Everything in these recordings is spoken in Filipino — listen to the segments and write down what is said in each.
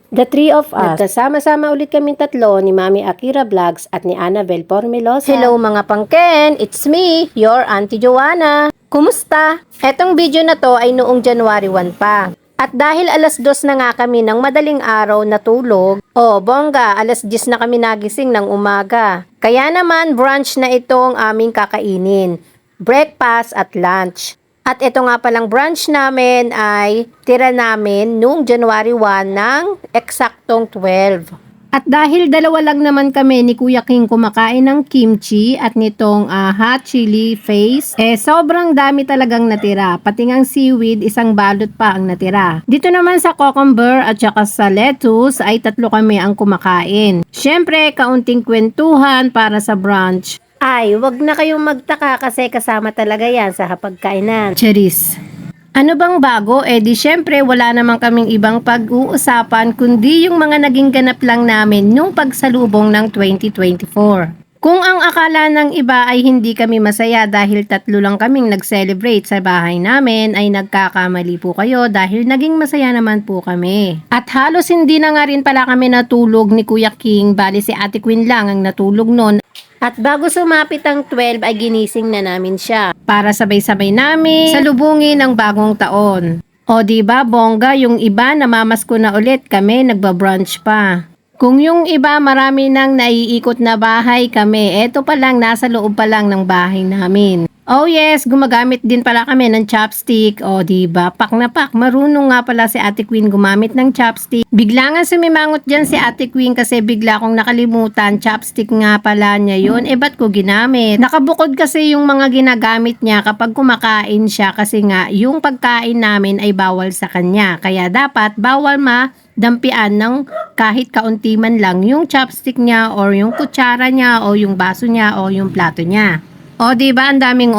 The three of us. Nagkasama-sama ulit kami tatlo ni Mami Akira Vlogs at ni Annabel Formelosa. Hello mga pangken, it's me, your Auntie Joanna. Kumusta? Etong video na to ay noong January 1 pa. At dahil alas 2 na nga kami ng madaling araw natulog, bongga, alas 10 na kami nagising ng umaga. Kaya naman brunch na itong aming kakainin. Breakfast at lunch. At ito nga palang brunch namin ay tira namin noong January 1 ng eksaktong 12. At dahil dalawa lang naman kami ni Kuya King kumakain ng kimchi at nitong hot chili face, sobrang dami talagang natira. Pati ngang seaweed, isang balot pa ang natira. Dito naman sa cucumber at saka sa lettuce ay tatlo kami ang kumakain. Syempre, kaunting kwentuhan para sa brunch. Ay, wag na kayong magtaka kasi kasama talaga yan sa hapagkainan. Charis. Ano bang bago? Di syempre wala naman kaming ibang pag-uusapan kundi yung mga naging ganap lang namin nung pagsalubong ng 2024. Kung ang akala ng iba ay hindi kami masaya dahil tatlo lang kaming nag-celebrate sa bahay namin, ay nagkakamali po kayo dahil naging masaya naman po kami. At halos hindi na nga rin pala kami natulog ni Kuya King, bali si Ate Queen lang ang natulog nun. At bago sumapit ang 12 ay ginising na namin siya para sabay-sabay namin salubungin ang bagong taon. O diba bongga, yung iba namamasko na ulit, kami nagba-brunch pa. Kung yung iba marami nang naiikot na bahay, kami eto pa lang nasa loob pa lang ng bahay namin. Oh yes, gumagamit din pala kami ng chopstick. O diba, pak na pak, marunong nga pala si Ate Queen gumamit ng chopstick. Bigla nga sumimangot dyan si Ate Queen kasi bigla kong nakalimutan, chopstick nga pala niya yun. Ba't ko ginamit? Nakabukod kasi yung mga ginagamit niya kapag kumakain siya kasi nga yung pagkain namin ay bawal sa kanya. Kaya dapat bawal dampian ng kahit kaunti man lang yung chopstick niya or yung kutsara niya o yung baso niya o yung plato niya. O diba, ang daming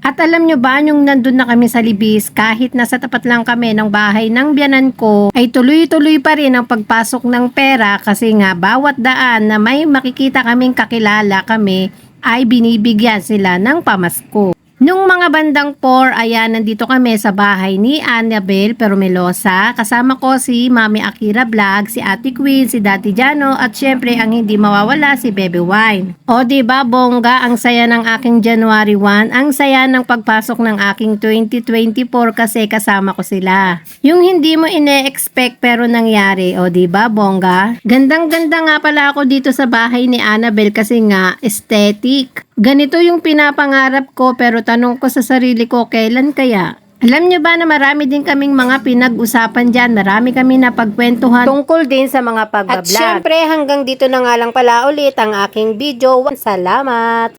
At alam nyo ba, yung nandun na kami sa Libis, kahit nasa tapat lang kami ng bahay ng biyanan ko, ay tuloy-tuloy pa rin ang pagpasok ng pera kasi nga bawat daan na may makikita kaming kakilala kami ay binibigyan sila ng pamasko. Nung mga bandang 4, ayan, nandito kami sa bahay ni Annabel Formelosa. Kasama ko si Mami Akira Vlog, si Ate Queen, si Daddy Jano, at syempre ang hindi mawawala si Bebe Wine. O diba bongga, ang saya ng aking January 1, ang saya ng pagpasok ng aking 2024 kasi kasama ko sila. Yung hindi mo ine-expect pero nangyari, o diba bongga? Gandang-ganda nga pala ako dito sa bahay ni Annabel kasi nga aesthetic. Ganito yung pinapangarap ko pero tanong ko sa sarili ko, kailan kaya? Alam nyo ba na marami din kaming mga pinag-usapan dyan, marami kami na pagkwentuhan tungkol din sa mga pag-vlog. At syempre hanggang dito na nga lang pala ulit ang aking video. Salamat!